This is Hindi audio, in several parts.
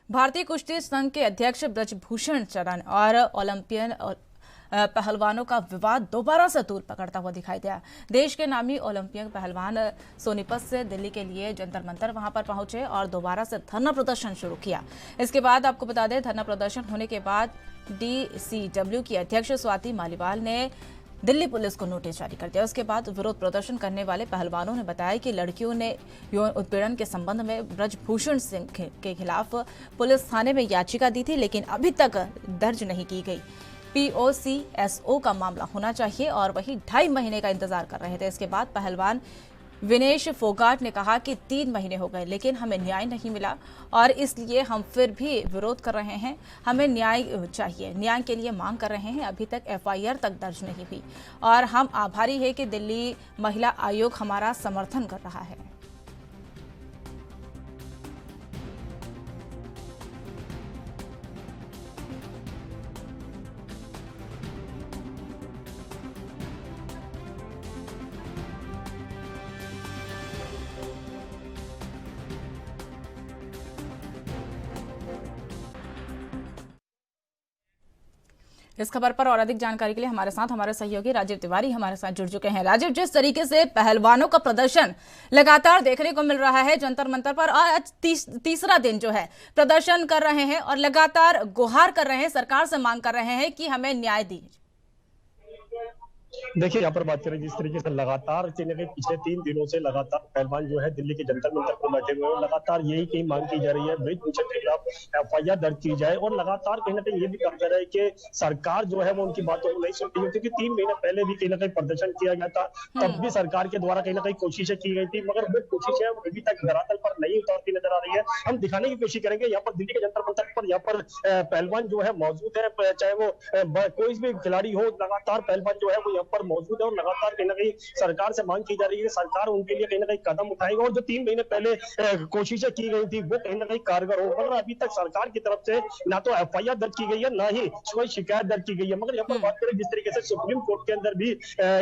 भारतीय कुश्ती संघ के अध्यक्ष ब्रजभूषण शरण और ओलंपियन पहलवानों का विवाद दोबारा से तूल पकड़ता हुआ दिखाई दिया। देश के नामी ओलंपियन पहलवान सोनीपत से दिल्ली के लिए जंतर मंतर वहां पर पहुंचे और दोबारा से धरना प्रदर्शन शुरू किया। इसके बाद आपको बता दें, धरना प्रदर्शन होने के बाद DCW की अध्यक्ष स्वाति मालीवाल ने दिल्ली पुलिस को नोटिस जारी कर दिया। उसके बाद विरोध प्रदर्शन करने वाले पहलवानों ने बताया कि लड़कियों ने यौन उत्पीड़न के संबंध में ब्रजभूषण सिंह के खिलाफ पुलिस थाने में याचिका दी थी, लेकिन अभी तक दर्ज नहीं की गई। POCSO का मामला होना चाहिए और वही 2.5 महीने का इंतजार कर रहे थे। इसके बाद पहलवान विनेश फोगाट ने कहा कि 3 महीने हो गए लेकिन हमें न्याय नहीं मिला और इसलिए हम फिर भी विरोध कर रहे हैं। हमें न्याय चाहिए, न्याय के लिए मांग कर रहे हैं। अभी तक FIR तक दर्ज नहीं हुई और हम आभारी हैं कि दिल्ली महिला आयोग हमारा समर्थन कर रहा है। इस खबर पर और अधिक जानकारी के लिए हमारे सहयोगी राजीव तिवारी हमारे साथ जुड़ चुके हैं। राजीव, जिस तरीके से पहलवानों का प्रदर्शन लगातार देखने को मिल रहा है जंतर मंतर पर, आज तीसरा दिन जो है प्रदर्शन कर रहे हैं और लगातार गुहार कर रहे हैं, सरकार से मांग कर रहे हैं कि हमें न्याय दीजिए। देखिए, यहाँ पर बात करें जिस तरीके से लगातार पिछले 3 दिनों से लगातार पहलवान जो है दिल्ली के जंतर मंतर पर बैठे हुए हैं। लगातार यही कहीं मांग की जा रही है ब्रजभूषण के खिलाफ FIR दर्ज की जाए और लगातार कहीं ना कहीं ये भी कहा जा रहा है कि सरकार जो है वो उनकी बातों को नहीं सुन रही है, क्योंकि 3 महीने पहले भी कहीं ना कहीं प्रदर्शन किया गया था। तब भी सरकार के द्वारा कहीं ना कहीं कोशिशें की गई थी, मगर वो कोशिशें अभी तक धरातल पर नहीं उतरती नजर आ रही है। हम दिखाने की कोशिश करेंगे यहाँ पर दिल्ली के जंतर मंतर पर यहाँ पर पहलवान जो है मौजूद है, चाहे वो कोई भी खिलाड़ी हो, लगातार पहलवान जो है वो यहाँ पर मौजूद है और लगातार कहीं ना कहीं सरकार से मांग की जा रही है, सरकार उनके लिए कहीं ना कहीं कदम उठाएगा और जो 3 महीने पहले कोशिशें की गई थी वो कहीं ना कहीं कारगर हो। मगर अभी तक सरकार की तरफ से ना तो FIR दर्ज की गई है, ना ही कोई शिकायत दर्ज की गई है। मगर यहाँ पर बात करें जिस तरीके से सुप्रीम कोर्ट के अंदर भी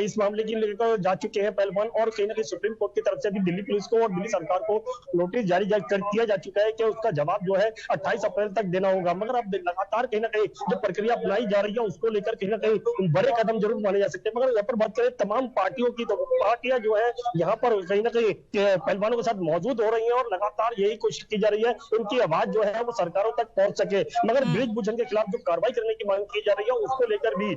इस मामले की लेकर जा चुके हैं पहलवान और कहीं ना कहीं सुप्रीम कोर्ट की तरफ से भी दिल्ली पुलिस को और दिल्ली सरकार को नोटिस जारी कर दिया जा चुका है कि उसका जवाब जो है 28 अप्रैल तक देना होगा। मगर अब लगातार कहीं ना कहीं जो प्रक्रिया अपनाई जा रही है उसको लेकर कहीं ना कहीं बड़े कदम जरूर माने जा सकते हैं। मगर यहाँ पर बात करें तमाम पार्टियों की, तो पार्टियां जो है यहाँ पर कहीं ना कहीं पहलवानों के साथ मौजूद हो रही हैं और लगातार यही कोशिश की जा रही है उनकी आवाज जो है वो सरकारों तक पहुंच सके। मगर ब्रजभूषण के खिलाफ जो कार्रवाई करने की मांग की जा रही है उसको लेकर भी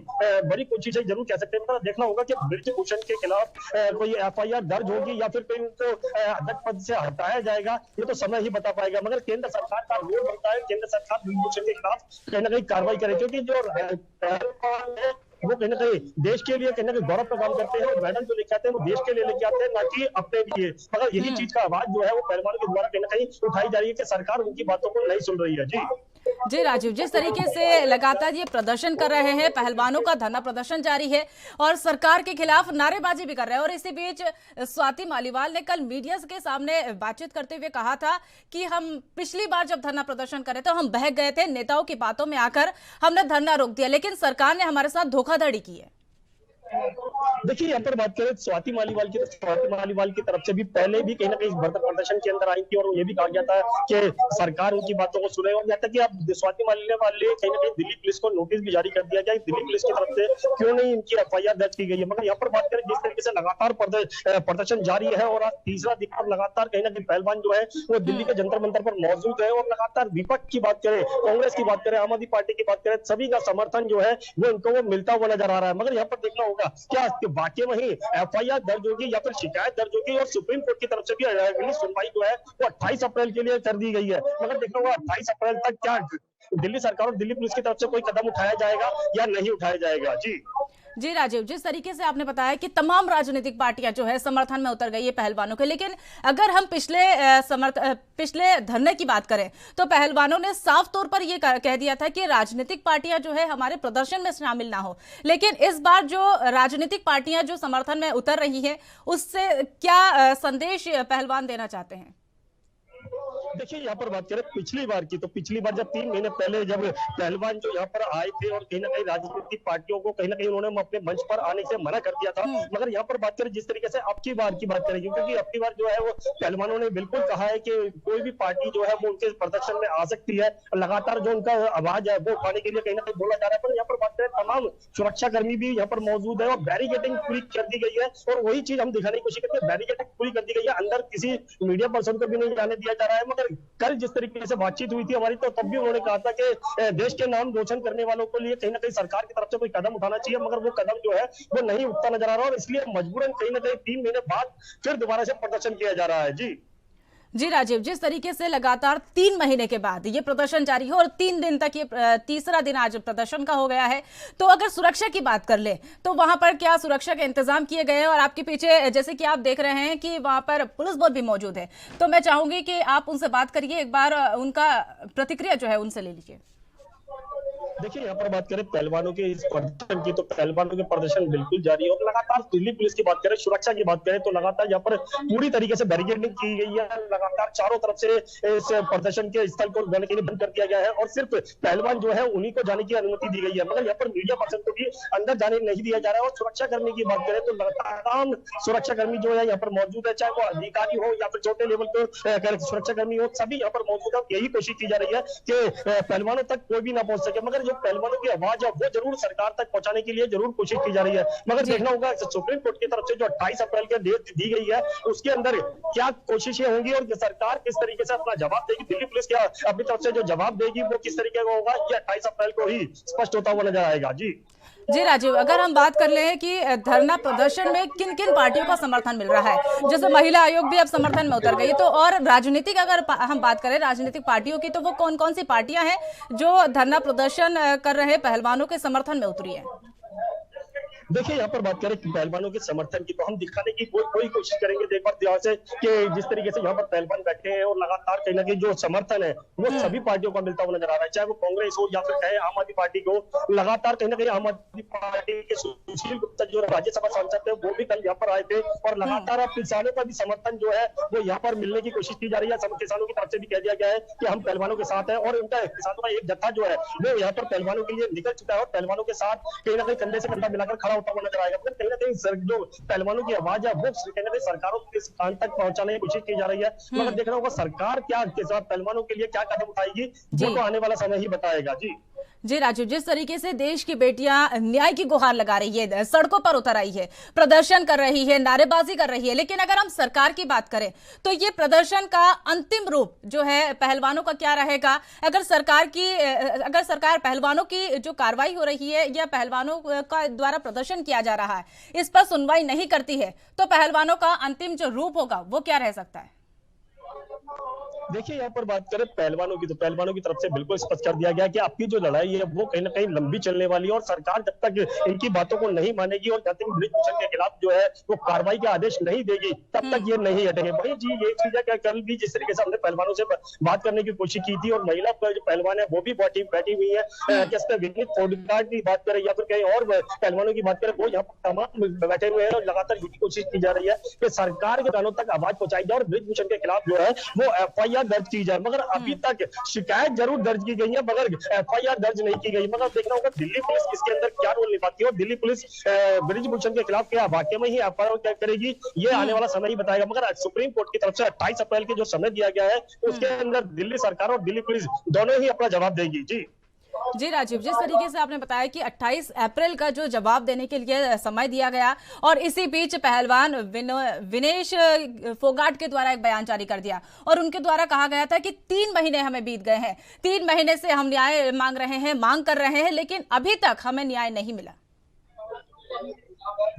बड़ी कोशिशें जरूर कह सकते हैं। मगर देखना होगा कि ब्रजभूषण के खिलाफ कोई FIR दर्ज होगी या फिर कोई उनको अध्यक्ष पद से हटाया जाएगा, ये तो समय ही बता पाएगा। मगर केंद्र सरकार का रोल बनता है, केंद्र सरकार ब्रजभूषण के खिलाफ कहीं ना कहीं कार्रवाई करे, क्योंकि जो वो कहीं ना कहीं देश के लिए कहीं ना कहीं गौरव का काम करते हैं और मेडल जो लेके आते हैं वो देश के लिए लेके आते हैं, ना कि अपने लिए। मगर यही चीज का आवाज जो है वो पहलवानों के द्वारा कहीं ना कहीं उठाई जा रही है कि सरकार उनकी बातों को नहीं सुन रही है। जी राजीव, जिस तरीके से लगातार ये प्रदर्शन कर रहे हैं, पहलवानों का धरना प्रदर्शन जारी है और सरकार के खिलाफ नारेबाजी भी कर रहे हैं, और इसी बीच स्वाति मालीवाल ने कल मीडिया के सामने बातचीत करते हुए कहा था कि हम पिछली बार जब धरना प्रदर्शन करे तो हम बहक गए थे, नेताओं की बातों में आकर हमने धरना रोक दिया, लेकिन सरकार ने हमारे साथ धोखाधड़ी की है। देखिए, यहाँ पर बात करें स्वाति मालीवाल की, तो स्वाति मालीवाल की तरफ से भी पहले भी कहीं ना कहीं प्रदर्शन के अंदर आई थी और ये भी कहा गया था कि सरकार उनकी बातों को सुने। और यहाँ तक कि अब स्वाति मालीवाल ने कहीं ना कहीं दिल्ली पुलिस को नोटिस भी जारी कर दिया गया, दिल्ली पुलिस की तरफ से क्यों नहीं इनकी FIR दर्ज की गई है। मगर यहाँ पर बात करें जिस तरीके से लगातार प्रदर्शन जारी है और आज तीसरा दिन पर लगातार कहीं ना कहीं पहलवान जो है वो दिल्ली के जंतर मंतर पर मौजूद है और लगातार विपक्ष की बात करें, कांग्रेस की बात करें, आम आदमी पार्टी की बात करें, सभी का समर्थन जो है वो इनको वो मिलता हुआ नजर आ रहा है। मगर यहाँ पर देखना होगा क्या वाकई में FIR दर्ज होगी या फिर शिकायत दर्ज होगी, और सुप्रीम कोर्ट की तरफ से भी अगली सुनवाई जो है वो 28 अप्रैल के लिए कर दी गई है। मगर देखना होगा 28 अप्रैल तक क्या दिल्ली सरकार और दिल्ली पुलिस की तरफ से कोई कदम उठाया जाएगा या नहीं उठाया जाएगा। जी राजीव, जिस तरीके से आपने बताया कि तमाम राजनीतिक पार्टियां जो है समर्थन में उतर गई है पहलवानों के, लेकिन अगर हम पिछले धरने की बात करें तो पहलवानों ने साफ तौर पर यह कह दिया था कि राजनीतिक पार्टियां जो है हमारे प्रदर्शन में शामिल ना हो। लेकिन इस बार जो राजनीतिक पार्टियां जो समर्थन में उतर रही है, उससे क्या संदेश पहलवान देना चाहते हैं? देखिए यहाँ पर बात करें पिछली बार की, तो पिछली बार जब 3 महीने पहले जब पहलवान जो यहाँ पर आए थे और कहीं ना कहीं राजनीतिक पार्टियों को कहीं ना कहीं उन्होंने अपने मंच पर आने से मना कर दिया था, मगर यहाँ पर बात करें जिस तरीके से अब की बार की बात करेंगे, क्योंकि अब की बार जो है वो पहलवानों ने बिल्कुल कहा है कि कोई भी पार्टी जो है वो उनके प्रदर्शन में आ सकती है, लगातार जो उनका आवाज है वो उठाने के लिए कहीं ना कहीं बोला जा रहा है। पर यहाँ पर बात करें तमाम सुरक्षा कर्मी भी यहाँ पर मौजूद है और बैरिकेडिंग पूरी कर दी गई है, और वही चीज हम दिखाने की कोशिश करते हैं, बैरिकेडिंग पूरी कर दी गई है, अंदर किसी मीडिया पर्सन को भी नहीं जाने दिया जा रहा है। मगर कल जिस तरीके से बातचीत हुई थी हमारी, तो तब भी उन्होंने कहा था कि देश के नाम रोशन करने वालों के लिए कहीं ना कहीं सरकार की तरफ से कोई कदम उठाना चाहिए, मगर वो कदम जो है वो नहीं उठता नजर आ रहा, और इसलिए मजबूरन कहीं ना कहीं 3 महीने बाद फिर दोबारा से प्रदर्शन किया जा रहा है। जी राजीव, जिस तरीके से लगातार 3 महीने के बाद ये प्रदर्शन जारी है और 3 दिन तक, ये तीसरा दिन आज प्रदर्शन का हो गया है, तो अगर सुरक्षा की बात कर ले तो वहां पर क्या सुरक्षा के इंतजाम किए गए हैं? और आपके पीछे जैसे कि आप देख रहे हैं कि वहां पर पुलिस बल भी मौजूद है, तो मैं चाहूंगी कि आप उनसे बात करिए, एक बार उनका प्रतिक्रिया जो है उनसे ले लीजिए। देखिए यहाँ पर बात करें पहलवानों के इस प्रदर्शन की, तो पहलवानों के प्रदर्शन बिल्कुल जारी है, और लगातार दिल्ली पुलिस की बात करें, सुरक्षा की बात करें, तो लगातार यहाँ पर पूरी तरीके से बैरिकेडिंग की गई है, लगातार चारों तरफ से इस प्रदर्शन के स्थल को जाने के लिए बंद कर दिया गया है, और सिर्फ पहलवान जो है उन्हीं को जाने की अनुमति दी गई है, मगर यहाँ पर मीडिया पर्सन को भी अंदर जाने नहीं दिया जा रहा है। और सुरक्षा कर्मी की बात करें तो तमाम सुरक्षा कर्मी जो है यहाँ पर मौजूद है, चाहे वो अधिकारी हो या फिर छोटे लेवल के सुरक्षा कर्मी हो, सभी यहाँ पर मौजूद है। यही कोशिश की जा रही है कि पहलवानों तक कोई भी ना पहुंच सके, मगर जो पहलवानों की आवाज है वो जरूर सरकार तक पहुंचाने के लिए जरूर कोशिश की जा रही है। मगर देखना होगा सुप्रीम कोर्ट की तरफ से जो 28 अप्रैल की डेट दी गई है, उसके अंदर क्या कोशिशें होंगी और सरकार किस तरीके से अपना जवाब देगी, दिल्ली पुलिस क्या अपनी तरफ से जो जवाब देगी वो किस तरीके का होगा, ये 28 अप्रैल को ही स्पष्ट होता हुआ नजर आएगा। जी राजीव, अगर हम बात कर लें कि धरना प्रदर्शन में किन किन पार्टियों का समर्थन मिल रहा है, जैसे महिला आयोग भी अब समर्थन में उतर गई, तो और राजनीतिक अगर हम बात करें राजनीतिक पार्टियों की, तो वो कौन कौन सी पार्टियां हैं जो धरना प्रदर्शन कर रहे पहलवानों के समर्थन में उतरी है? देखिए यहाँ पर बात करें पहलवानों के समर्थन की, तो हम दिखाने की कोई कोशिश करेंगे एक बार ध्यान से कि जिस तरीके से यहाँ पर पहलवान बैठे हैं और लगातार कहीं ना कहीं जो समर्थन है वो सभी पार्टियों का मिलता हुआ नजर आ रहा है, चाहे वो कांग्रेस हो या फिर कहे आम आदमी पार्टी को। लगातार कहीं ना कहीं आम आदमी पार्टी के सुशील गुप्ता जो राज्यसभा सांसद थे वो भी कल यहाँ पर आए थे, और लगातार अब किसानों का भी समर्थन जो है वो यहाँ पर मिलने की कोशिश की जा रही है। सब किसानों की तरफ से भी कह दिया गया है कि हम पहलवानों के साथ हैं, और उनका किसानों का एक जत्था जो है वो यहाँ पर पहलवानों के लिए निकल चुका है, और पहलवानों के साथ कहीं ना कहीं कंधे से कंधा मिलाकर खड़ा होता हुआ नजर आएगा। कहीं ना कहीं जो पहलवानों की आवाज है वो कहीं ना कहीं सरकारों के कान तक पहुंचाने की कोशिश की जा रही है, मगर देखना होगा सरकार क्या पहलवानों के लिए क्या कदम उठाएगी, वो तो आने वाला समय ही बताएगा। जी राजीव, जिस तरीके से देश की बेटियां न्याय की गुहार लगा रही है, सड़कों पर उतर आई है, प्रदर्शन कर रही है, नारेबाजी कर रही है, लेकिन अगर हम सरकार की बात करें तो ये प्रदर्शन का अंतिम रूप जो है पहलवानों का क्या रहेगा? अगर सरकार पहलवानों की जो कार्रवाई हो रही है या पहलवानों का द्वारा प्रदर्शन किया जा रहा है इस पर सुनवाई नहीं करती है, तो पहलवानों का अंतिम जो रूप होगा वो क्या रह सकता है? देखिए यहाँ पर बात करें पहलवानों की, तो पहलवानों की तरफ से बिल्कुल स्पष्ट कर दिया गया कि आपकी जो लड़ाई है वो कहीं ना कहीं लंबी चलने वाली है, और सरकार जब तक इनकी बातों को नहीं मानेगी और जब तक ब्रिजभूषण के खिलाफ जो है वो कार्रवाई का आदेश नहीं देगी तब तक ये नहीं हटेंगे। भाई जी ये चीज है, कल भी जिस तरीके से हमने पहलवानों से बात करने की कोशिश की थी, और महिला जो पहलवान है वो भी बैठी हुई है, जिसमें विनीत फोगाट की बात करें या फिर कहीं और पहलवानों की बात करें, वो यहाँ पर तमाम बैठे हुए हैं, और लगातार यही कोशिश की जा रही है कि सरकार के कानों तक आवाज पहुंचाई जाए और ब्रिजभूषण के खिलाफ जो है वो FIR दर्ज की जाए। मगर अभी तक शिकायत जरूर दर्ज की गई है, मगर FIR दर्ज नहीं की गई। मगर देखना होगा दिल्ली पुलिस इसके अंदर क्या रोल निभाती है, और दिल्ली पुलिस ब्रिजभूषण के खिलाफ क्या वाकई में ही FIR क्या करेगी, ये आने वाला समय ही बताएगा। मगर सुप्रीम कोर्ट की तरफ से 28 अप्रैल के जो समय दिया गया है उसके अंदर दिल्ली सरकार और दिल्ली पुलिस दोनों ही अपना जवाब देगी। जी राजीव, जिस तरीके से आपने बताया कि 28 अप्रैल का जो जवाब देने के लिए समय दिया गया, और इसी बीच पहलवान विनेश फोगाट के द्वारा एक बयान जारी कर दिया, और उनके द्वारा कहा गया था कि 3 महीने हमें बीत गए हैं, 3 महीने से हम न्याय मांग कर रहे हैं, लेकिन अभी तक हमें न्याय नहीं मिला।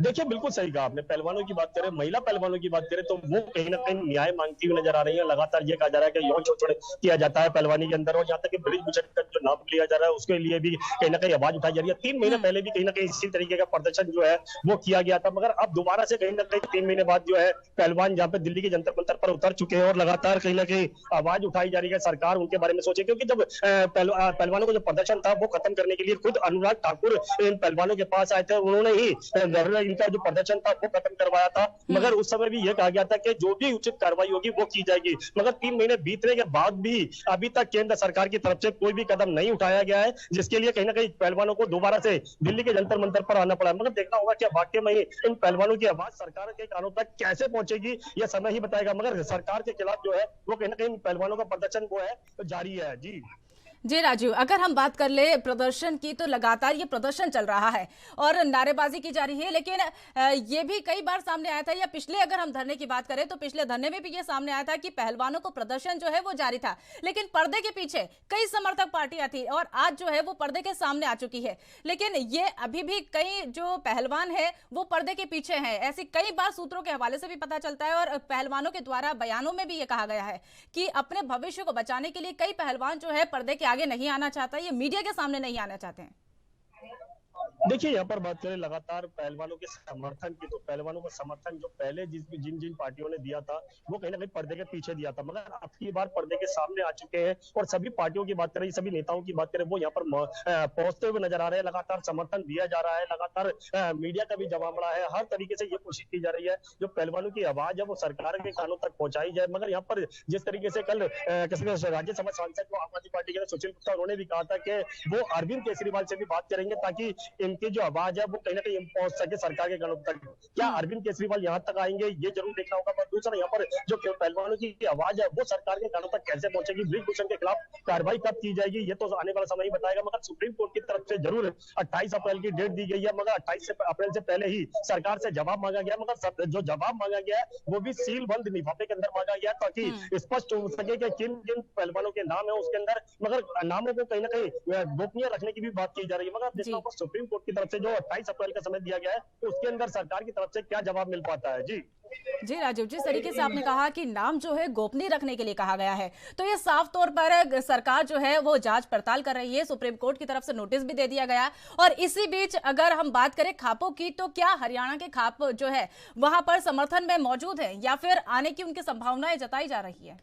देखिए बिल्कुल सही कहा आपने। पहलवानों की बात करें, महिला पहलवानों की बात करें, तो वो कहीं ना कहीं न्याय मांगती हुई नजर आ रही है। लगातार ये कहा जा रहा है कि यौन शोषण किया जाता है पहलवानी के अंदर, और यहाँ तक कि ब्रिजभूषण का जो नाम लिया जा रहा है उसके लिए भी कहीं ना कहीं आवाज उठाई जा रही है। 3 महीने पहले भी कहीं ना कहीं इसी तरीके का प्रदर्शन जो है वो किया गया था, मगर अब दोबारा से कहीं ना कहीं 3 महीने बाद जो है पहलवान जहाँ पे दिल्ली के जंतर मंतर पर उतर चुके हैं, और लगातार कहीं ना कहीं आवाज उठाई जा रही है सरकार उनके बारे में सोचे। क्योंकि जब पहलवानों का जो प्रदर्शन था वो खत्म करने के लिए खुद अनुराग ठाकुर इन पहलवानों के पास आए थे, उन्होंने ही इनका जो प्रदर्शन था वो खत्म करवाया था, मगर उस समय भी ये कहा गया था कि जो भी उचित कार्रवाई होगी वो की जाएगी। मगर 3 महीने बीतने के बाद भी अभी तक केंद्र सरकार की तरफ से कोई भी कदम नहीं उठाया गया है, जिसके लिए कहीं ना कहीं पहलवानों को दोबारा से दिल्ली के जंतर मंतर पर आना पड़ा। मगर देखना होगा कि वाकई में इन पहलवानों की आवाज सरकार के कानों तक कैसे पहुंचेगी, यह समय ही बताएगा। मगर सरकार के खिलाफ जो है वो कहीं ना कहीं पहलवानों का प्रदर्शन वो है तो जारी है। जी जी राजीव, अगर हम बात कर ले प्रदर्शन की तो लगातार ये प्रदर्शन चल रहा है और नारेबाजी की जा रही है, लेकिन ये भी कई बार सामने आया था, या पिछले अगर हम धरने की बात करें तो पिछले धरने में भी ये सामने आया था कि पहलवानों को प्रदर्शन जो है वो जारी था, लेकिन पर्दे के पीछे कई समर्थक पार्टियां थी और आज जो है वो पर्दे के सामने आ चुकी है। लेकिन ये अभी भी कई जो पहलवान है वो पर्दे के पीछे हैं, ऐसी कई बार सूत्रों के हवाले से भी पता चलता है और पहलवानों के द्वारा बयानों में भी ये कहा गया है कि अपने भविष्य को बचाने के लिए कई पहलवान जो है पर्दे के आगे नहीं आना चाहता, ये मीडिया के सामने नहीं आना चाहते हैं। देखिए, यहाँ पर बात करें लगातार पहलवानों के समर्थन की, तो पहलवानों का समर्थन जो पहले जिन जिन पार्टियों ने दिया था वो कहीं ना कहीं पर्दे के पीछे दिया था, मगर अब की बार पर्दे के सामने आ चुके हैं और सभी पार्टियों की बात करें, सभी नेताओं की बात करें, वो यहाँ पर पहुंचते हुए नजर आ रहे हैं। लगातार समर्थन दिया जा रहा है, लगातार मीडिया का भी जवाब बढ़ा है, हर तरीके से ये कोशिश की जा रही है जो पहलवानों की आवाज है वो सरकार के कानों तक पहुंचाई जाए। मगर यहाँ पर जिस तरीके से कल राज्यसभा सांसद को आम आदमी पार्टी के सुशील गुप्ता, उन्होंने भी कहा था कि वो अरविंद केजरीवाल से भी बात करेंगे ताकि इनकी जो आवाज है वो कहीं ना कहीं पहुंच सके सरकार के कानों तक। क्या अरविंद केजरीवाल यहाँ तक आएंगे, ये जरूर देखना होगा। पर दूसरा यहाँ पर जो पहलवानों की आवाज है वो सरकार के कानों तक कैसे पहुंचेगी, ब्रिजभूषण के खिलाफ कार्रवाई कब की जाएगी, ये तो आने वाला समय ही बताएगा। मगर सुप्रीम कोर्ट की तरफ से जरूर 28 अप्रैल की डेट दी गई है, मगर 28 अप्रैल से पहले ही सरकार से जवाब मांगा गया। मगर जो जवाब मांगा गया है वो भी सील बंद लिफाफे के अंदर मांगा गया ताकि स्पष्ट हो सके कि किन किन पहलवानों के नाम है उसके अंदर, मगर नामों को कहीं ना कहीं गोपनीय रखने की भी बात की जा रही है। मगर देखना होगा सुप्रीम कोर्ट की तरफ से जो 28 अप्रैल का समय दिया गया है तो उसके अंदर सरकार की तरफ से क्या जवाब मिल पाता है। जी राजीव, जिस तरीके से आपने कहा कि नाम जो है गोपनीय रखने के लिए कहा गया है, तो ये साफ तौर पर सरकार जो है वो जांच पड़ताल कर रही है, सुप्रीम कोर्ट की तरफ से नोटिस भी दे दिया गया। और इसी बीच अगर हम बात करें खापों की, तो क्या हरियाणा के खाप जो है वहां पर समर्थन में मौजूद है या फिर आने की उनकी संभावनाएं जताई जा रही है?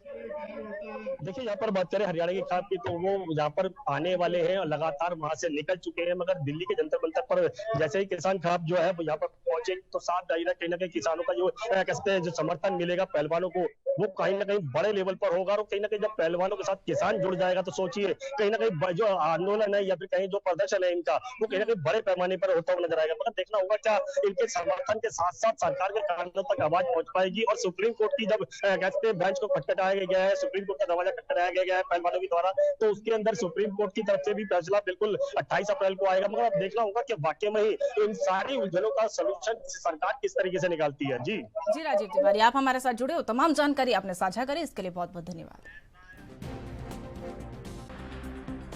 देखिए, यहाँ पर बात करें हरियाणा के खाप की तो वो यहाँ पर आने वाले हैं और लगातार वहां से निकल चुके हैं। मगर दिल्ली के जंतर मंतर पर जैसे ही किसान खाप जो है वो यहाँ पर पहुंचे तो साफ जाहिर है कहीं ना कहीं किसानों का जो कहते हैं जो समर्थन मिलेगा पहलवानों को वो कहीं ना कहीं बड़े लेवल पर होगा। और कहीं ना कहीं जब पहलवानों के साथ किसान जुड़ जाएगा तो सोचिए कहीं ना कहीं जो आंदोलन है या फिर कहीं जो प्रदर्शन है इनका वो कहीं ना कहीं बड़े पैमाने पर होता हुआ नजर आएगा। मगर देखना होगा क्या इनके समर्थन के साथ साथ सरकार के कानों तक आवाज पहुंच पाएगी। और सुप्रीम कोर्ट की जब कहते हैं बेंच को खटखटाया गया है, सुप्रीम कोर्ट का दरवाजा खटखटाया गया है पहलवानों के द्वारा, तो उसके अंदर सुप्रीम कोर्ट की तरफ से भी फैसला बिल्कुल 28 अप्रैल को आएगा। मगर अब देखना होगा कि वाकई में ही इन सारी उलझनों का सलूशन सरकार किस तरीके से निकालती है। जी राजीव तिवारी, आप हमारे साथ जुड़े हो, तमाम जानकारी आपने साझा करी, इसके लिए बहुत बहुत धन्यवाद।